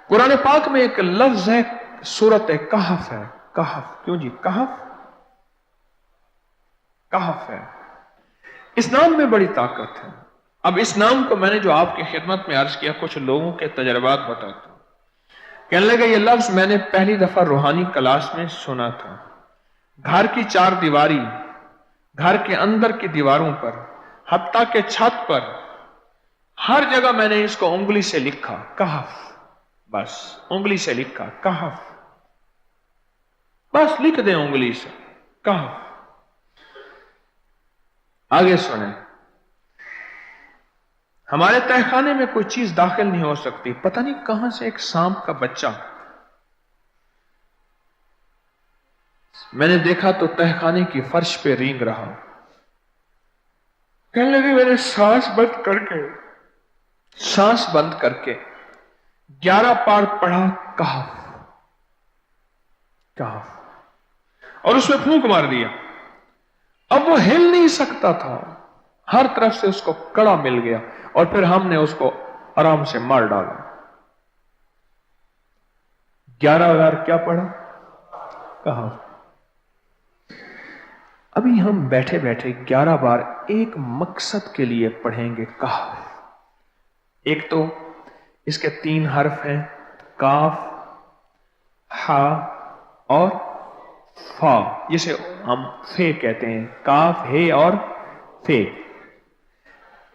कुरान पाक में एक लफ्ज है, सूरत कहफ है। कहफ, क्यों जी? कहफ, कहफ है। इस नाम में बड़ी ताकत है। अब इस नाम को मैंने जो आपकी खिदमत में अर्ज किया, कुछ लोगों के तजर्बात बताता हूं। कहने लगे ये लफ्ज मैंने पहली दफा रूहानी क्लास में सुना था। घर की चार दीवारी, घर के अंदर की दीवारों पर, हत्ता के छत पर, हर जगह मैंने इसको उंगली से लिखा, कहफ। बस उंगली से लिखा, कहफ। बस लिख दे उंगली से, कहफ। आगे सुने, हमारे तहखाने में कोई चीज दाखिल नहीं हो सकती। पता नहीं कहां से एक सांप का बच्चा मैंने देखा तो तहखाने की फर्श पे रेंग रहा। कहने लगे मैंने सांस बंद करके 11 पार पढ़ा, कहफ कहफ, और उसमें फूंक मार दिया। अब वो हिल नहीं सकता था, हर तरफ से उसको कड़ा मिल गया, और फिर हमने उसको आराम से मार डाला। 11 बार क्या पढ़ा? कहफ। अभी हम बैठे बैठे 11 बार एक मकसद के लिए पढ़ेंगे, कहफ। एक तो इसके 3 हर्फ हैं, काफ, हा और फा, जिसे हम फे कहते हैं। काफ, हे और फे।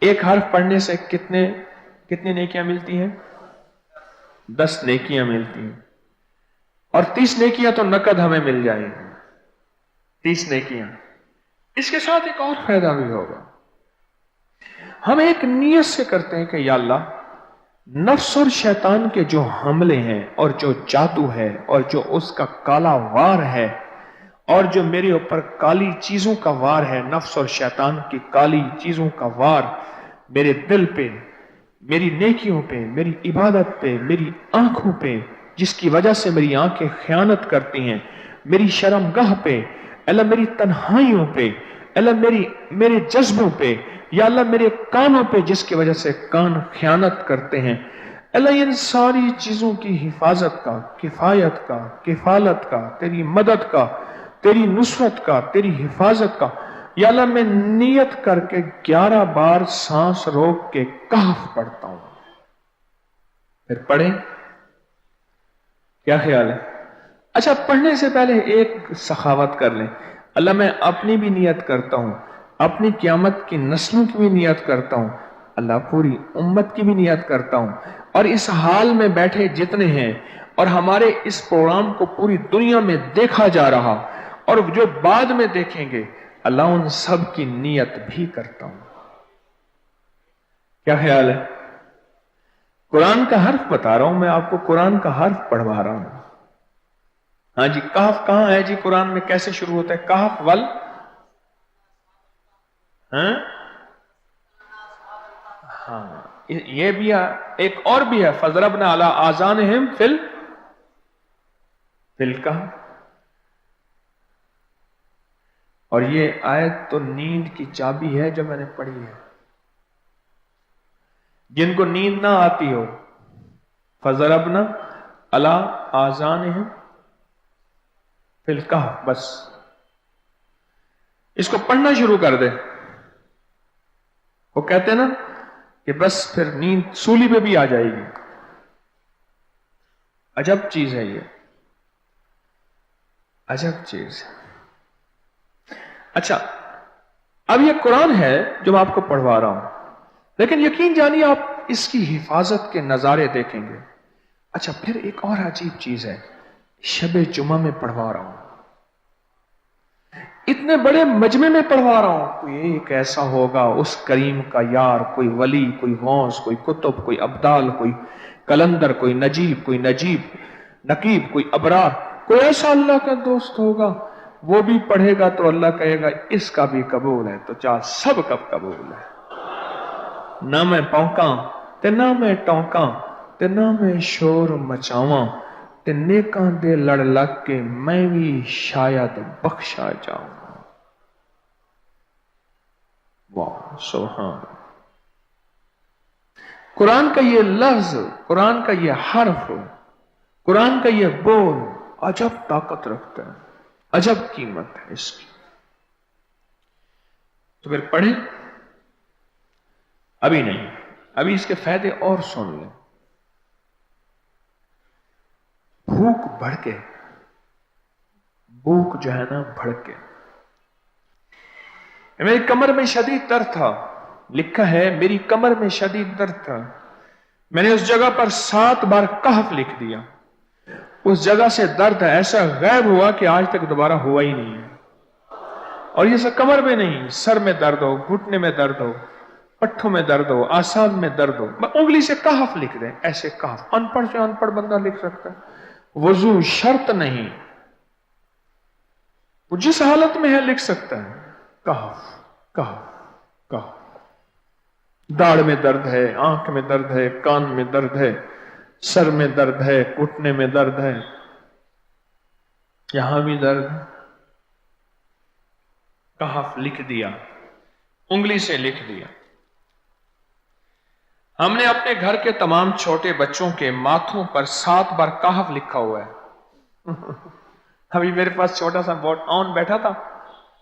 एक हर्फ पढ़ने से कितनी नेकियां मिलती हैं? 10 नेकियां मिलती हैं, और 30 नेकियां तो नकद हमें मिल जाएंगी। 30 नेकियां। इसके साथ एक और फायदा भी होगा। हम एक नियत से करते हैं कि या अल्लाह, नफ्स और शैतान के जो हमले हैं, और जो जादू है, और जो उसका काला वार है, और जो मेरे ऊपर काली चीजों का वार है, नफ्स और शैतान की काली चीजों का वार मेरे दिल पे, मेरी नेकियों पे, मेरी इबादत पे, मेरी आंखों पे, जिसकी वजह से मेरी आंखें खयानत करती हैं, मेरी शर्मगाह पे, अल्लाह मेरी तन्हाइयों पे, अल्लाह मेरे जज्बों पे, या अल्लाह मेरे कानों पे, जिसकी वजह से कान खयानत करते हैं, अल्लाह इन सारी चीजों की हिफाजत का, किफायत का, किफालत का, तेरी मदद का, तेरी नुसरत का, तेरी हिफाजत का, या अल्लाह मैं नियत करके 11 बार सांस रोक के कहफ पढ़ता हूं। फिर पढ़े, क्या ख्याल है? अच्छा, पढ़ने से पहले एक सखावत कर लें। अल्लाह मैं अपनी भी नियत करता हूं, अपनी क़यामत की नस्लों की भी नियत करता हूं, अल्लाह पूरी उम्मत की भी नियत करता हूं, और इस हाल में बैठे जितने हैं, और हमारे इस प्रोग्राम को पूरी दुनिया में देखा जा रहा, और जो बाद में देखेंगे, अल्लाह उन सब की नियत भी करता हूं। क्या ख्याल है? कुरान का हर्फ बता रहा हूं मैं आपको, कुरान का हर्फ पढ़वा रहा हूं। हाँ जी, कहफ कहां है जी? कुरान में कैसे शुरू होता है? कहफ वल, हाँ, ये भी है। एक और भी है, फजरबना अला आज़ानिहिम फिल कहफ। और ये आयत तो नींद की चाबी है जो मैंने पढ़ी है। जिनको नींद ना आती हो, फजरबना अला आज़ानिहिम फिल कहफ, बस इसको पढ़ना शुरू कर दे। वो कहते हैं ना कि बस फिर नींद सूली पे भी आ जाएगी। अजब चीज है ये, अजब चीज। अच्छा, अब ये कुरान है जो मैं आपको पढ़वा रहा हूं, लेकिन यकीन जानिए आप इसकी हिफाजत के नजारे देखेंगे। अच्छा, फिर एक और अजीब चीज है, शबे जुमा में पढ़वा रहा हूं, इतने बड़े मजमे में पढ़वा रहा हूं। कोई एक ऐसा होगा उस करीम का यार, कोई वली, कोई गौस, कोई कुतुब, कोई अब्दाल, कोई कलंदर, कोई नजीब, कोई नकीब, कोई अबरार, कोई ऐसा अल्लाह का दोस्त होगा, वो भी पढ़ेगा तो अल्लाह कहेगा इसका भी कबूल है। तो चाह सब कब कबूल है। ना मैं पौंका ते ना मैं टौंका ते ना मैं शोर मचावा, ते नेकां दे लड़ लग के मैं भी शायद बख्शा जाऊं। वाह सुभान। कुरान का ये लफ्ज, कुरान का ये हर्फ कुरान का यह बोल अजब ताकत रखता है, अजब कीमत है इसकी। तो फिर पढ़ें? अभी नहीं, अभी इसके फायदे और सुन लें। भूख भड़के, भूख जो है ना भड़के। मेरी कमर में शदीद दर्द था, लिखा है मेरी कमर में शदीद दर्द था। मैंने उस जगह पर 7 बार कहफ लिख दिया। उस जगह से दर्द ऐसा गायब हुआ कि आज तक दोबारा हुआ ही नहीं है। और ये सब कमर में नहीं, सर में दर्द हो, घुटने में दर्द हो, पट्ठों में दर्द हो, आसान में दर्द हो, उंगली से कहफ लिख दें, ऐसे कहफ। अनपढ़ से अनपढ़ बंदा लिख सकता है। वजू शर्त नहीं, वो जिस हालत में है लिख सकता है। कहफ कहफ कहफ। दाढ़ में दर्द है, आंख में दर्द है, कान में दर्द है, सर में दर्द है, घुटने में दर्द है, यहां भी दर्द है। कहफ लिख दिया, उंगली से लिख दिया। हमने अपने घर के तमाम छोटे बच्चों के माथों पर 7 बार कहफ लिखा हुआ है। अभी मेरे पास छोटा सा बोर्ड ऑन बैठा था,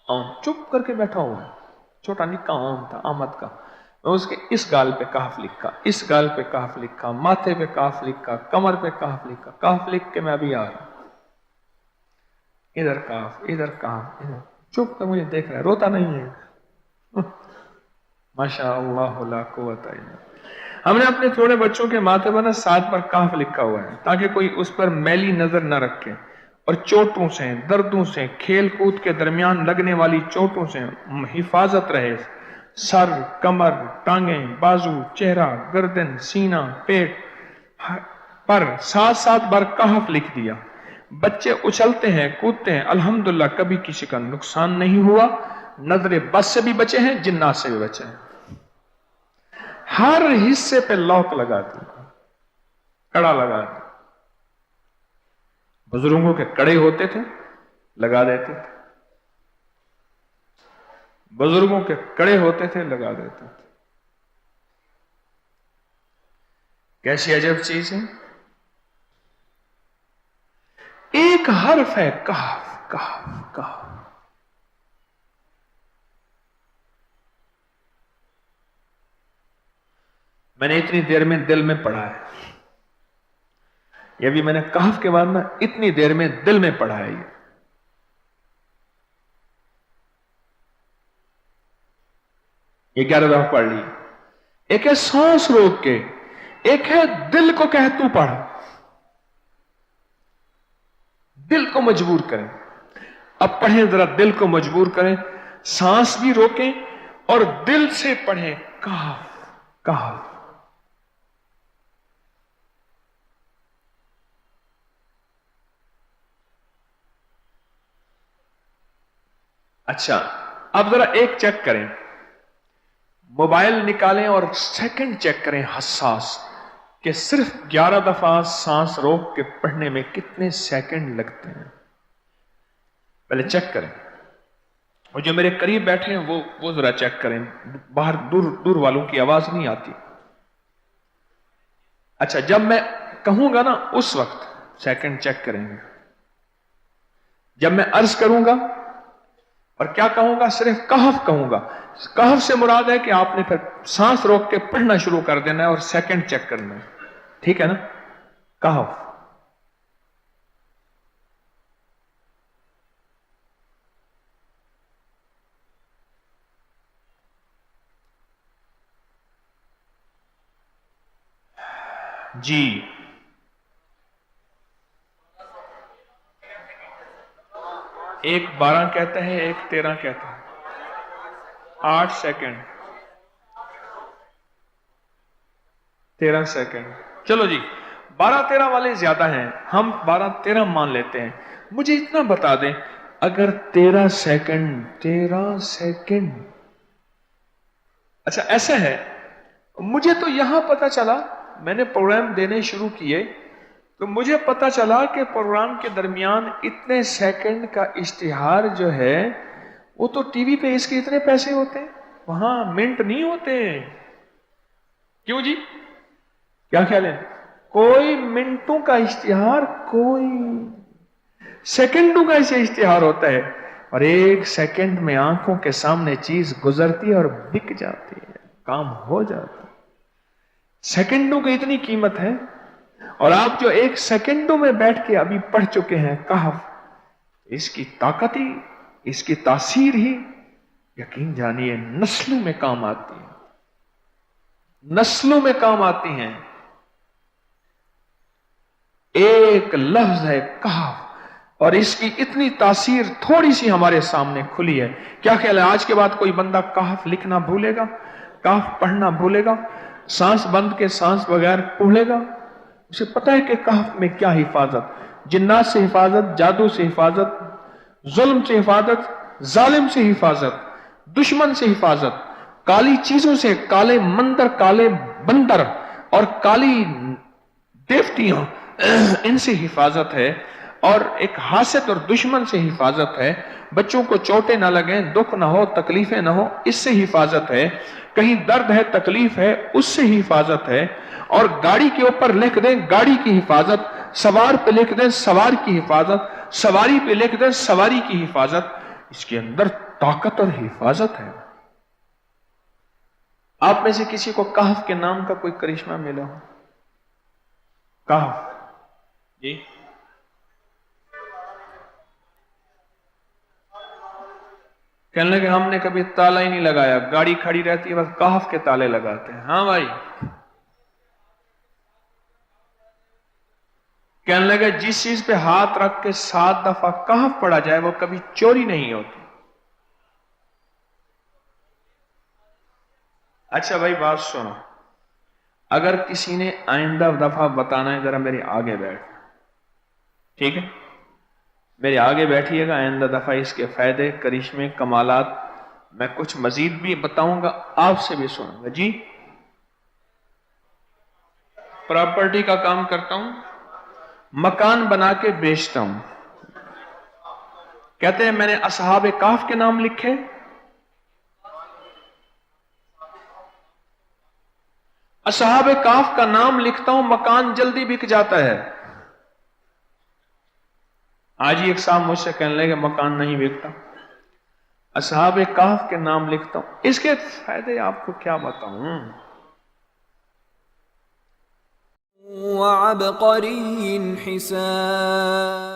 ऑन चुप करके बैठा हुआ है, छोटा निक्का ऑन था आमद का। मैं उसके इस गाल पे कहफ लिखा, इस गाल पे कहफ लिखा, माथे पे कहफ लिखा, कमर पे कहफ लिखा। कहफ लिख के मैं अभी आ रहा हूं, इधर कहफ, इधर कहफ, इधर चुप कर मुझे देख रहा है, रोता नहीं है। माशा अल्लाह ला कुव्वता इल्ला बिल्लाह। हमने अपने थोड़े बच्चों के माथे पर 7 बार कहफ लिखा हुआ है ताकि कोई उस पर मैली नजर न रखे और चोटों से, दर्दों से, खेल कूद के दरमियान लगने वाली चोटों से हिफाजत रहे। सर, कमर, टांगें, बाजू, चेहरा, गर्दन, सीना, पेट पर 7-7 बार कहफ लिख दिया। बच्चे उछलते हैं, कूदते हैं, अल्हम्दुलिल्लाह कभी किसी का नुकसान नहीं हुआ। नजरे बस से भी बचे हैं, जिन्नात से भी बचे हैं। हर हिस्से पे लॉक लगा दिया, कड़ा लगा दिया। बुजुर्गों के कड़े होते थे, लगा देते थे। बुजुर्गों के कड़े होते थे, लगा देते थे। कैसी अजब चीज है। एक हर्फ है कहफ कहफ कहफ। मैंने इतनी देर में दिल में पढ़ा है, ये भी मैंने कहफ के बाद ना इतनी देर में दिल में पढ़ा है। ये 11 दफा पढ़ ली। एक है सांस रोक के, एक है दिल को कह तू पढ़। दिल को मजबूर करें। अब पढ़ें, जरा दिल को मजबूर करें, सांस भी रोकें और दिल से पढ़ें। कहफ कहफ। अच्छा, अब जरा एक चेक करें, मोबाइल निकालें और सेकंड चेक करें हसास कि सिर्फ 11 दफा सांस रोक के पढ़ने में कितने सेकंड लगते हैं। पहले चेक करें। और जो मेरे करीब बैठे हैं वो जरा चेक करें, बाहर दूर वालों की आवाज नहीं आती। अच्छा, जब मैं कहूंगा ना उस वक्त सेकंड चेक करेंगे। जब मैं अर्ज करूंगा और क्या कहूंगा, सिर्फ कहफ कहूंगा। कहफ से मुराद है कि आपने फिर सांस रोक के पढ़ना शुरू कर देना है और सेकंड चेक करना है। ठीक है ना? कहफ। जी, एक 12 कहता है, एक 13 कहता है। 8 सेकंड, 13 सेकंड। चलो जी, 12-13 वाले ज्यादा हैं, हम 12-13 मान लेते हैं। मुझे इतना बता दें, अगर 13 सेकंड, अच्छा ऐसा है, मुझे तो यहां पता चला, मैंने प्रोग्राम देने शुरू किए तो मुझे पता चला कि प्रोग्राम के दरमियान इतने सेकंड का इश्तिहार जो है वो तो टीवी पे इसके इतने पैसे होते हैं, वहां मिनट नहीं होते। क्यों जी, क्या ख्याल है? कोई मिनटों का इश्तिहार, कोई सेकंडों का इसे इश्तिहार होता है, और एक सेकंड में आंखों के सामने चीज गुजरती है और बिक जाती है, काम हो जाता है। सेकंडों की इतनी कीमत है। और आप जो एक सेकंडों में बैठ के अभी पढ़ चुके हैं कहफ, इसकी ताकत ही, इसकी तासीर ही यकीन जानिए नस्लों में काम आती है, नस्लों में काम आती हैं। एक लफ्ज है कहफ, और इसकी इतनी तासीर थोड़ी सी हमारे सामने खुली है। क्या ख्याल है आज के बाद कोई बंदा कहफ लिखना भूलेगा, कहफ पढ़ना भूलेगा, सांस बंद के सांस बगैर भूलेगा? उसे पता है कि कहफ में क्या हिफाजत, जिन्नात से हिफाजत, जादू से हिफाजत, जुल्म से हिफाजत, जालिम से हिफाजत, दुश्मन से हिफाजत, काली चीजों से, काले मंदिर, काले बंदर और काली देवतियों, इनसे हिफाजत है। और एक हासिद और दुश्मन से हिफाजत है। बच्चों को चोटें ना लगे, दुख ना हो, तकलीफें ना हो, इससे हिफाजत है। कहीं दर्द है, तकलीफ है, उससे हिफाजत है। और गाड़ी के ऊपर लिख दें गाड़ी की हिफाजत, सवार पे लिख दें सवार की हिफाजत, सवारी पे लिख दें सवारी की हिफाजत। इसके अंदर ताकत और हिफाजत है। आप में से किसी को कहफ के नाम का कोई करिश्मा मिला हो? कहफ जी, कहने लगे हमने कभी ताला ही नहीं लगाया, गाड़ी खड़ी रहती है बस कहफ के ताले लगाते हैं। हाँ भाई, कहने लगे जिस चीज पे हाथ रख के 7 दफा कहफ पढ़ा जाए वो कभी चोरी नहीं होती। अच्छा भाई बात सुनो, अगर किसी ने आइंदा दफा बताना है, जरा मेरे आगे बैठ, ठीक है? मेरे आगे बैठिएगा, आइंदा दफा इसके फायदे, करिश्मे, कमालात मैं कुछ मजीद भी बताऊंगा, आपसे भी सुनूंगा। जी, प्रॉपर्टी का काम करता हूं, मकान बना के बेचता हूं। कहते हैं मैंने असहाबे काफ के नाम लिखे, असहाबे काफ का नाम लिखता हूं, मकान जल्दी बिक जाता है। आज ही एक साहब मुझसे कहने लगे मकान नहीं बिकता, असहाबे काफ के नाम लिखता हूं। इसके फायदे आपको क्या बताऊं। वअबक़रिय्यिन हिसान।